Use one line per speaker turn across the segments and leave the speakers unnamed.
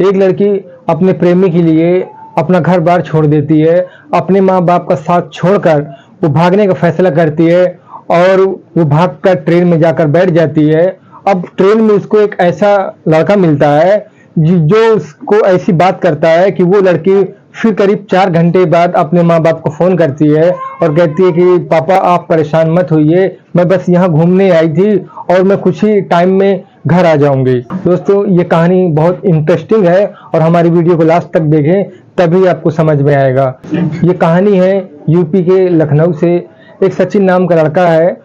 एक लड़की अपने प्रेमी के लिए अपना घर बार छोड़ देती है, अपने माँ बाप का साथ छोड़कर वो भागने का फैसला करती है और वो भागकर ट्रेन में जाकर बैठ जाती है। अब ट्रेन में उसको एक ऐसा लड़का मिलता है जो उसको ऐसी बात करता है कि वो लड़की फिर करीब 4 घंटे बाद अपने माँ बाप को फ़ोन करती है और कहती है कि पापा आप परेशान मत होइए, मैं बस यहाँ घूमने आई थी और मैं कुछ ही टाइम में घर आ जाऊंगी। दोस्तों ये कहानी बहुत इंटरेस्टिंग है और हमारी वीडियो को लास्ट तक देखें तभी आपको समझ में आएगा। ये कहानी है यूपी के लखनऊ से। एक सचिन नाम का लड़का है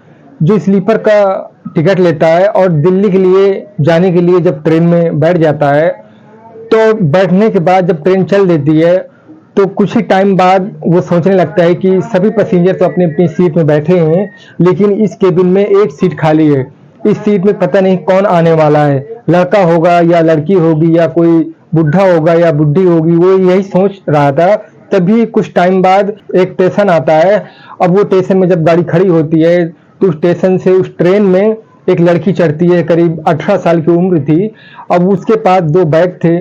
जो स्लीपर का टिकट लेता है और दिल्ली के लिए जाने के लिए जब ट्रेन में बैठ जाता है तो बैठने के बाद जब ट्रेन चल देती है तो कुछ ही टाइम बाद वो सोचने लगता है कि सभी पैसेंजर तो अपनी अपनी सीट में बैठे हैं लेकिन इस केबिन में एक सीट खाली है। इस सीट में पता नहीं कौन आने वाला है, लड़का होगा या लड़की होगी या कोई बुढ़ा होगा या बुढ़ी होगी, वो यही सोच रहा था। तभी कुछ टाइम बाद एक स्टेशन आता है। अब वो स्टेशन में जब गाड़ी खड़ी होती है तो स्टेशन से उस ट्रेन में एक लड़की चढ़ती है, करीब 18 साल की उम्र थी। अब उसके पास 2 बैग थे,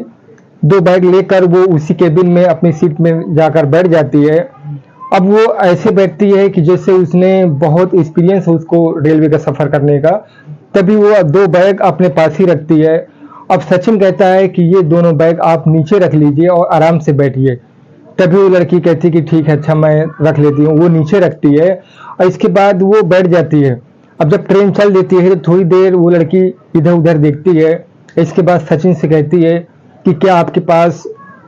2 बैग लेकर वो उसी केबिन में अपनी सीट में जाकर बैठ जाती है। अब वो ऐसे बैठती है कि जैसे उसने बहुत एक्सपीरियंस है उसको रेलवे का सफ़र करने का। तभी वो 2 बैग अपने पास ही रखती है। अब सचिन कहता है कि ये दोनों बैग आप नीचे रख लीजिए और आराम से बैठिए। तभी वो लड़की कहती है कि ठीक है, अच्छा मैं रख लेती हूँ। वो नीचे रखती है और इसके बाद वो बैठ जाती है। अब जब ट्रेन चल देती है तो थोड़ी देर वो लड़की इधर उधर देखती है। इसके बाद सचिन से कहती है कि क्या आपके पास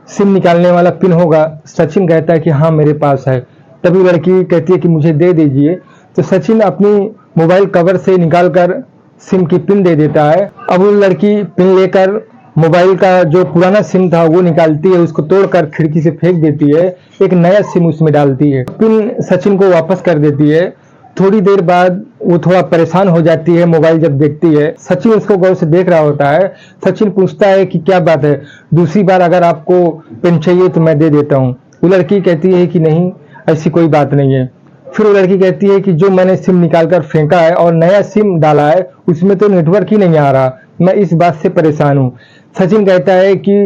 सिम निकालने वाला पिन होगा। सचिन कहता है कि हाँ मेरे पास है। तभी लड़की कहती है कि मुझे दे दीजिए। तो सचिन अपनी मोबाइल कवर से निकालकर सिम की पिन दे देता है। अब वो लड़की पिन लेकर मोबाइल का जो पुराना सिम था वो निकालती है, उसको तोड़कर खिड़की से फेंक देती है, एक नया सिम उसमें डालती है, पिन सचिन को वापस कर देती है। थोड़ी देर बाद वो थोड़ा परेशान हो जाती है मोबाइल जब देखती है। सचिन उसको गौर से देख रहा होता है। सचिन पूछता है कि क्या बात है, दूसरी बार अगर आपको पिन चाहिए तो मैं दे देता हूँ। वो लड़की कहती है कि नहीं ऐसी कोई बात नहीं है। फिर वो लड़की कहती है कि जो मैंने सिम निकालकर फेंका है और नया सिम डाला है उसमें तो नेटवर्क ही नहीं आ रहा, मैं इस बात से परेशान हूँ। सचिन कहता है कि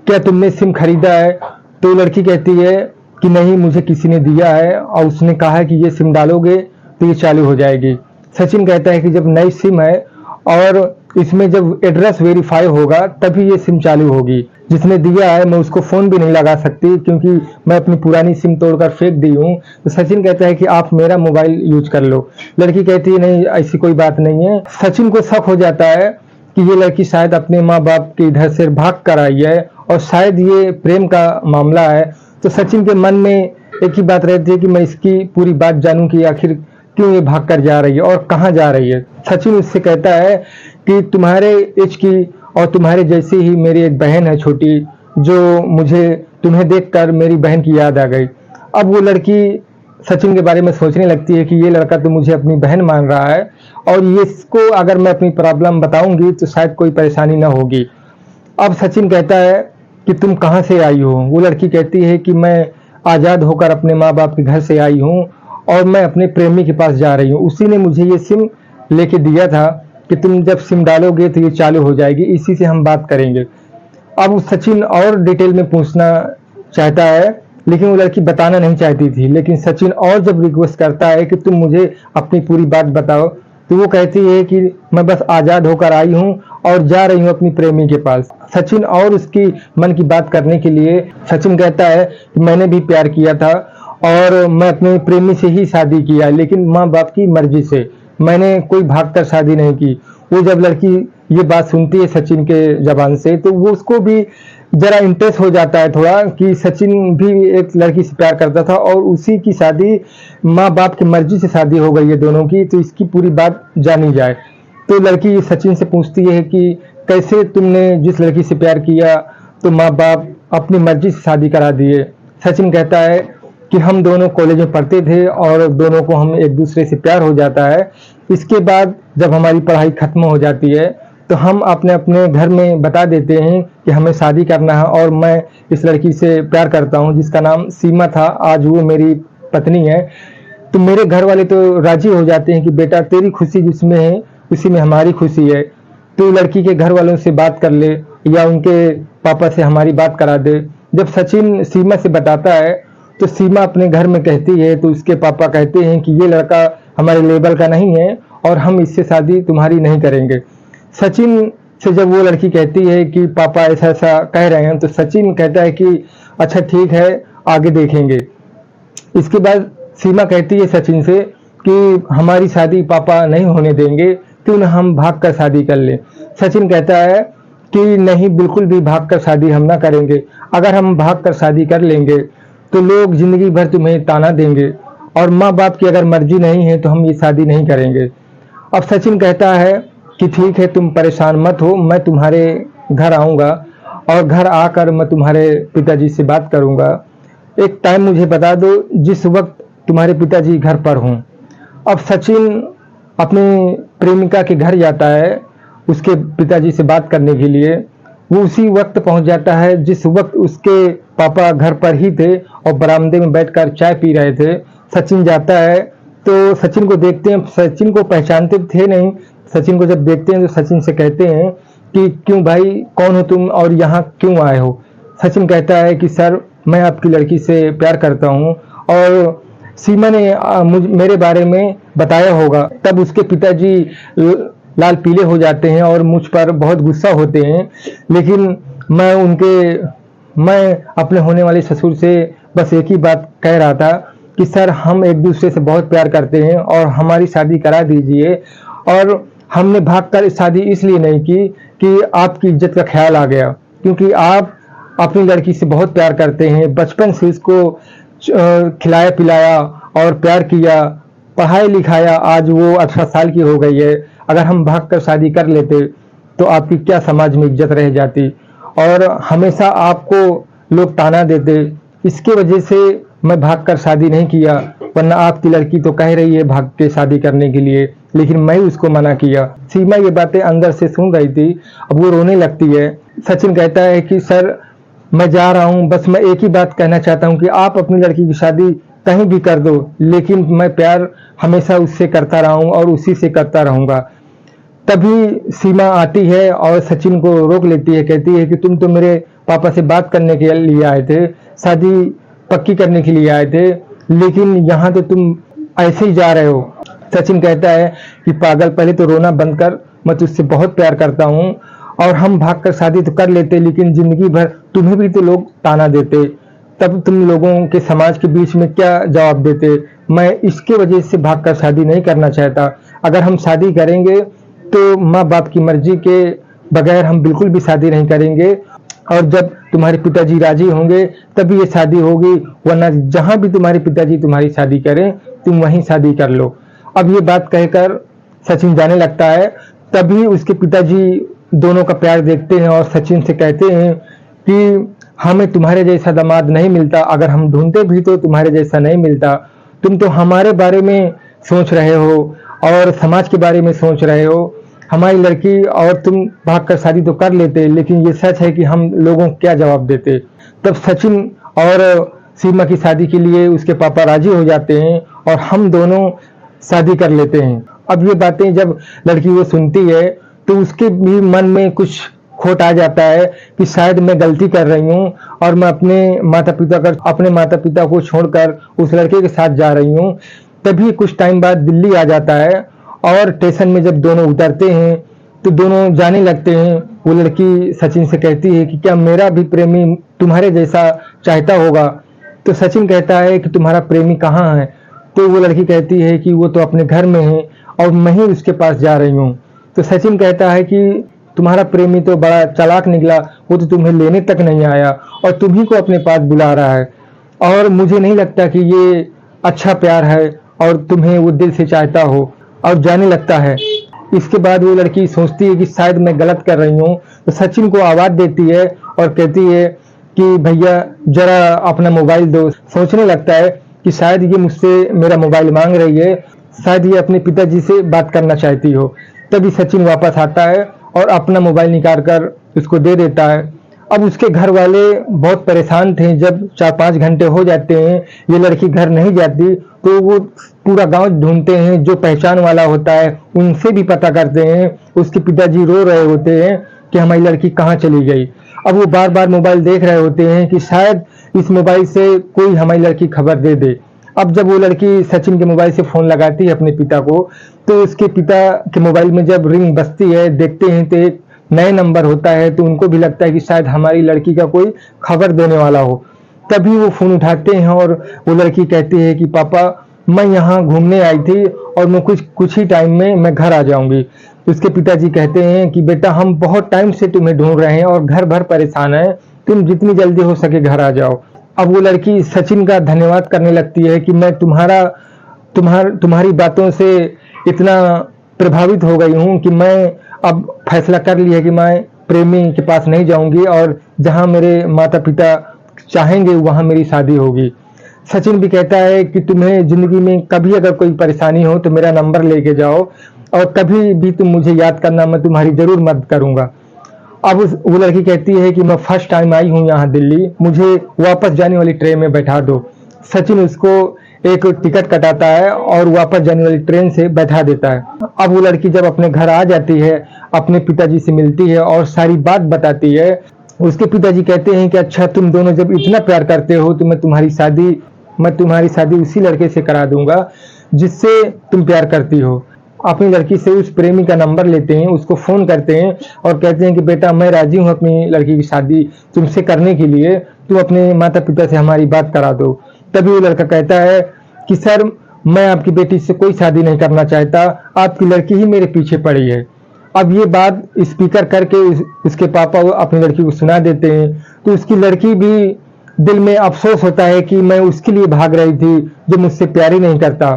क्या तुमने सिम खरीदा है। तो लड़की कहती है कि नहीं मुझे किसी ने दिया है और उसने कहा है कि ये सिम डालोगे तो ये चालू हो जाएगी। सचिन कहता है कि जब नई सिम है और इसमें जब एड्रेस वेरीफाई होगा तभी ये सिम चालू होगी। जिसने दिया है मैं उसको फ़ोन भी नहीं लगा सकती क्योंकि मैं अपनी पुरानी सिम तोड़कर फेंक दी हूँ। तो सचिन कहता है कि आप मेरा मोबाइल यूज कर लो। लड़की कहती है नहीं ऐसी कोई बात नहीं है। सचिन को शक हो जाता है कि ये लड़की शायद अपने माँ बाप के इधर से भाग कर आई है और शायद ये प्रेम का मामला है। तो सचिन के मन में एक ही बात रहती है कि मैं इसकी पूरी बात जानूं कि आखिर क्यों ये भाग कर जा रही है और कहाँ जा रही है। सचिन उससे कहता है कि तुम्हारे एज की और तुम्हारे जैसी ही मेरी एक बहन है छोटी, जो मुझे तुम्हें देखकर मेरी बहन की याद आ गई। अब वो लड़की सचिन के बारे में सोचने लगती है कि ये लड़का तो मुझे अपनी बहन मान रहा है और ये इसको अगर मैं अपनी प्रॉब्लम बताऊंगी तो शायद कोई परेशानी ना होगी। अब सचिन कहता है कि तुम कहाँ से आई हो। वो लड़की कहती है कि मैं आज़ाद होकर अपने माँ बाप के घर से आई हूँ और मैं अपने प्रेमी के पास जा रही हूँ। उसी ने मुझे ये सिम लेके दिया था कि तुम जब सिम डालोगे तो ये चालू हो जाएगी, इसी से हम बात करेंगे। अब सचिन और डिटेल में पूछना चाहता है लेकिन वो लड़की बताना नहीं चाहती थी। लेकिन सचिन और जब रिक्वेस्ट करता है कि तुम मुझे अपनी पूरी बात बताओ तो वो कहती है कि मैं बस आज़ाद होकर आई हूँ और जा रही हूँ अपनी प्रेमी के पास। सचिन और उसकी मन की बात करने के लिए सचिन कहता है कि मैंने भी प्यार किया था और मैं अपने प्रेमी से ही शादी किया लेकिन माँ बाप की मर्जी से, मैंने कोई भागकर शादी नहीं की। वो जब लड़की ये बात सुनती है सचिन के जबान से तो वो उसको भी जरा इंटरेस्ट हो जाता है थोड़ा कि सचिन भी एक लड़की से प्यार करता था और उसी की शादी माँ बाप की मर्जी से शादी हो गई है दोनों की, तो इसकी पूरी बात जानी जाए। तो लड़की सचिन से पूछती है कि कैसे तुमने जिस लड़की से प्यार किया तो माँ बाप अपनी मर्जी से शादी करा दिए। सचिन कहता है कि हम दोनों कॉलेज में पढ़ते थे और दोनों को हम एक दूसरे से प्यार हो जाता है। इसके बाद जब हमारी पढ़ाई खत्म हो जाती है तो हम अपने अपने घर में बता देते हैं कि हमें शादी करना है और मैं इस लड़की से प्यार करता हूं जिसका नाम सीमा था, आज वो मेरी पत्नी है। तो मेरे घर वाले तो राजी हो जाते हैं कि बेटा तेरी खुशी जिसमें है उसी में हमारी खुशी है, तो लड़की के घर वालों से बात कर ले या उनके पापा से हमारी बात करा दे। जब सचिन सीमा से बताता है तो सीमा अपने घर में कहती है, तो उसके पापा कहते हैं कि ये लड़का हमारे लेवल का नहीं है और हम इससे शादी तुम्हारी नहीं करेंगे। सचिन से जब वो लड़की कहती है कि पापा ऐसा ऐसा कह रहे हैं, तो सचिन कहता है कि अच्छा ठीक है, आगे देखेंगे। इसके बाद सीमा कहती है सचिन से कि हमारी शादी पापा नहीं होने देंगे, क्यों ना हम भाग कर शादी कर लें। सचिन कहता है कि नहीं, बिल्कुल भी भाग कर शादी हम ना करेंगे। अगर हम भाग कर शादी कर लेंगे तो लोग जिंदगी भर तुम्हें ताना देंगे और माँ बाप की अगर मर्जी नहीं है तो हम ये शादी नहीं करेंगे। अब सचिन कहता है कि ठीक है, तुम परेशान मत हो, मैं तुम्हारे घर आऊँगा और घर आकर मैं तुम्हारे पिताजी से बात करूँगा। एक टाइम मुझे बता दो जिस वक्त तुम्हारे पिताजी घर पर हों। अब सचिन अपनी प्रेमिका के घर जाता है उसके पिताजी से बात करने के लिए। वो उसी वक्त पहुंच जाता है जिस वक्त उसके पापा घर पर ही थे और बरामदे में बैठकर चाय पी रहे थे। सचिन जाता है तो सचिन को देखते हैं, सचिन को पहचानते थे नहीं। सचिन को जब देखते हैं तो सचिन से कहते हैं कि क्यों भाई, कौन हो तुम और यहाँ क्यों आए हो। सचिन कहता है कि सर, मैं आपकी लड़की से प्यार करता हूँ और सीमा ने मेरे बारे में बताया होगा। तब उसके पिताजी लाल पीले हो जाते हैं और मुझ पर बहुत गुस्सा होते हैं। लेकिन मैं अपने होने वाले ससुर से बस एक ही बात कह रहा था कि सर, हम एक दूसरे से बहुत प्यार करते हैं और हमारी शादी करा दीजिए। और हमने भागकर शादी इसलिए नहीं की कि आपकी इज्जत का ख्याल आ गया, क्योंकि आप अपनी लड़की से बहुत प्यार करते हैं, बचपन से इसको खिलाया पिलाया और प्यार किया, पढ़ाई लिखाया, आज वो 18 साल की हो गई है। अगर हम भागकर शादी कर लेते तो आपकी क्या समाज में इज्जत रह जाती और हमेशा आपको लोग ताना देते। इसके वजह से मैं भागकर शादी नहीं किया, वरना आपकी लड़की तो कह रही है भाग के शादी करने के लिए, लेकिन मैं उसको मना किया। सीमा ये बातें अंदर से सुन रही थी, अब वो रोने लगती है। सचिन कहता है कि सर, मैं जा रहा हूँ, बस मैं एक ही बात कहना चाहता हूँ कि आप अपनी लड़की की शादी कहीं भी कर दो, लेकिन मैं प्यार हमेशा उससे करता रहा हूँ और उसी से करता रहूँगा। तभी सीमा आती है और सचिन को रोक लेती है, कहती है कि तुम तो मेरे पापा से बात करने के लिए आए थे, शादी पक्की करने के लिए आए थे, लेकिन यहाँ तो तुम ऐसे ही जा रहे हो। सचिन कहता है कि पागल, पहले तो रोना बंद कर, मैं तुझसे बहुत प्यार करता हूँ और हम भागकर शादी तो कर लेते, लेकिन जिंदगी भर तुम्हें भी तो लोग ताना देते, तब तुम लोगों के समाज के बीच में क्या जवाब देते। मैं इसके वजह से भागकर शादी नहीं करना चाहता। अगर हम शादी करेंगे तो माँ बाप की मर्जी के बगैर हम बिल्कुल भी शादी नहीं करेंगे और जब तुम्हारे पिताजी राजी होंगे तभी ये शादी होगी, वरना जहां भी तुम्हारे पिताजी तुम्हारी शादी करें तुम वहीं शादी कर लो। अब ये बात कहकर सचिन जाने लगता है। तभी उसके पिताजी दोनों का प्यार देखते हैं और सचिन से कहते हैं कि हमें तुम्हारे जैसा दामाद नहीं मिलता, अगर हम ढूंढते भी तो तुम्हारे जैसा नहीं मिलता। तुम तो हमारे बारे में सोच रहे हो और समाज के बारे में सोच रहे हो। हमारी लड़की और तुम भागकर शादी तो कर लेते, लेकिन ये सच है कि हम लोगों को क्या जवाब देते। तब सचिन और सीमा की शादी के लिए उसके पापा राजी हो जाते हैं और हम दोनों शादी कर लेते हैं। अब ये बातें जब लड़की वो सुनती है तो उसके भी मन में कुछ खोट आ जाता है कि शायद मैं गलती कर रही हूँ और मैं अपने माता पिता को छोड़कर उस लड़के के साथ जा रही हूँ। तभी कुछ टाइम बाद दिल्ली आ जाता है और स्टेशन में जब दोनों उतरते हैं तो दोनों जाने लगते हैं। वो लड़की सचिन से कहती है कि क्या मेरा भी प्रेमी तुम्हारे जैसा चाहता होगा। तो सचिन कहता है कि तुम्हारा प्रेमी कहाँ है। तो वो लड़की कहती है कि वो तो अपने घर में है और मैं ही उसके पास जा रही हूँ। तो सचिन कहता है कि तुम्हारा प्रेमी तो बड़ा चालाक निकला, वो तो तुम्हें लेने तक नहीं आया और तुम्ही को अपने पास बुला रहा है और मुझे नहीं लगता कि ये अच्छा प्यार है और तुम्हें वो दिल से चाहता हो, और जाने लगता है। इसके बाद वो लड़की सोचती है कि शायद मैं गलत कर रही हूँ, तो सचिन को आवाज देती है और कहती है कि भैया जरा अपना मोबाइल दो। सोचने लगता है कि शायद ये मुझसे मेरा मोबाइल मांग रही है, शायद ये अपने पिताजी से बात करना चाहती हो। तभी सचिन वापस आता है और अपना मोबाइल निकाल कर उसको दे देता है। अब उसके घर वाले बहुत परेशान थे। जब 4-5 घंटे हो जाते हैं ये लड़की घर नहीं जाती तो वो पूरा गांव ढूंढते हैं, जो पहचान वाला होता है उनसे भी पता करते हैं। उसके पिताजी रो रहे होते हैं कि हमारी लड़की कहाँ चली गई। अब वो बार बार मोबाइल देख रहे होते हैं कि शायद इस मोबाइल से कोई हमारी लड़की खबर दे दे। अब जब वो लड़की सचिन के मोबाइल से फोन लगाती है अपने पिता को, तो उसके पिता के मोबाइल में जब रिंग बजती है, देखते हैं तो एक नए नंबर होता है, तो उनको भी लगता है कि शायद हमारी लड़की का कोई खबर देने वाला हो। तभी वो फोन उठाते हैं और वो लड़की कहती है कि पापा, मैं यहाँ घूमने आई थी और मैं कुछ ही टाइम में मैं घर आ जाऊंगी। तो उसके पिताजी कहते हैं कि बेटा, हम बहुत टाइम से तुम्हें ढूंढ रहे हैं और घर भर परेशान है, तुम जितनी जल्दी हो सके घर आ जाओ। अब वो लड़की सचिन का धन्यवाद करने लगती है कि मैं तुम्हारी बातों से इतना प्रभावित हो गई हूँ कि मैं अब फैसला कर लिया कि मैं प्रेमी के पास नहीं जाऊंगी और जहाँ मेरे माता पिता चाहेंगे वहां मेरी शादी होगी। सचिन भी कहता है कि तुम्हें जिंदगी में कभी अगर कोई परेशानी हो तो मेरा नंबर लेके जाओ और कभी भी तुम मुझे याद करना, मैं तुम्हारी जरूर मदद करूंगा। अब वो लड़की कहती है कि मैं फर्स्ट टाइम आई हूँ यहाँ दिल्ली, मुझे वापस जाने वाली ट्रेन में बैठा दो। सचिन उसको एक टिकट कटाता है और वापस जाने वाली ट्रेन से बैठा देता है। अब वो लड़की जब अपने घर आ जाती है, अपने पिताजी से मिलती है और सारी बात बताती है। उसके पिताजी कहते हैं कि अच्छा, तुम दोनों जब इतना प्यार करते हो तो मैं तुम्हारी शादी उसी लड़के से करा दूंगा जिससे तुम प्यार करती हो। अपनी लड़की से उस प्रेमी का नंबर लेते हैं, उसको फोन करते हैं और कहते हैं कि बेटा, मैं राजी हूँ अपनी लड़की की शादी तुमसे करने के लिए, तुम अपने माता पिता से हमारी बात करा दो। तभी वो लड़का कहता है कि सर, मैं आपकी बेटी से कोई शादी नहीं करना चाहता, आपकी लड़की ही मेरे पीछे पड़ी है। अब ये बात स्पीकर करके उसके पापा अपनी लड़की को सुना देते हैं, तो उसकी लड़की भी दिल में अफसोस होता है कि मैं उसके लिए भाग रही थी जो मुझसे प्यार ही नहीं करता,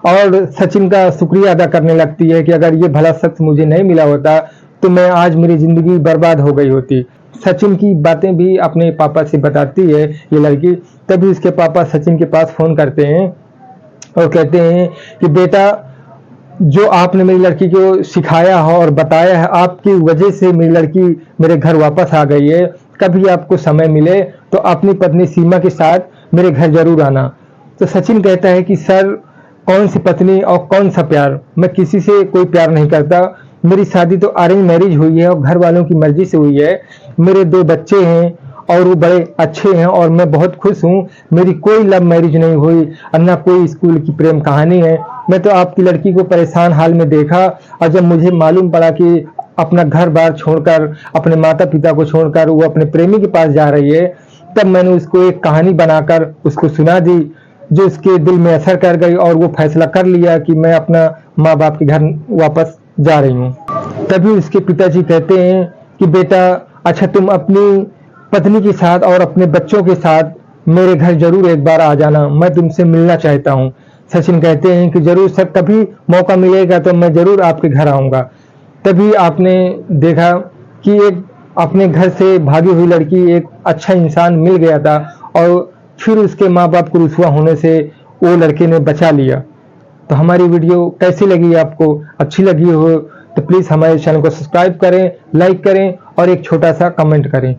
और सचिन का शुक्रिया अदा करने लगती है कि अगर ये भला शख्स मुझे नहीं मिला होता तो मैं आज मेरी जिंदगी बर्बाद हो गई होती। सचिन की बातें भी अपने पापा से बताती है ये लड़की। तभी उसके पापा सचिन के पास फोन करते हैं और कहते हैं कि बेटा, जो आपने मेरी लड़की को सिखाया है और बताया है, आपकी वजह से मेरी लड़की मेरे घर वापस आ गई है। कभी आपको समय मिले तो अपनी पत्नी सीमा के साथ मेरे घर जरूर आना। तो सचिन कहता है कि सर, कौन सी पत्नी और कौन सा प्यार, मैं किसी से कोई प्यार नहीं करता। मेरी शादी तो अरेंज मैरिज हुई है और घर वालों की मर्जी से हुई है। मेरे 2 बच्चे हैं और वो बड़े अच्छे हैं और मैं बहुत खुश हूँ। मेरी कोई लव मैरिज नहीं हुई और ना कोई स्कूल की प्रेम कहानी है। मैं तो आपकी लड़की को परेशान हाल में देखा और जब मुझे मालूम पड़ा कि अपना घर बार छोड़कर, अपने माता पिता को छोड़कर वो अपने प्रेमी के पास जा रही है, तब मैंने उसको एक कहानी बनाकर उसको सुना दी जो उसके दिल में असर कर गई और वो फैसला कर लिया कि मैं अपना माँ बाप के घर वापस जा रही हूँ। तभी उसके पिताजी कहते हैं कि बेटा, अच्छा, तुम अपनी पत्नी के साथ और अपने बच्चों के साथ मेरे घर जरूर एक बार आ जाना, मैं तुमसे मिलना चाहता हूँ। सचिन कहते हैं कि जरूर सर, कभी मौका मिलेगा तो मैं जरूर आपके घर आऊंगा। तभी आपने देखा कि एक अपने घर से भागी हुई लड़की एक अच्छा इंसान मिल गया था और फिर उसके माँ बाप को रुसवा होने से वो लड़के ने बचा लिया। तो हमारी वीडियो कैसी लगी आपको? अच्छी लगी हो तो प्लीज़ हमारे चैनल को सब्सक्राइब करें, लाइक करें और एक छोटा सा कमेंट करें।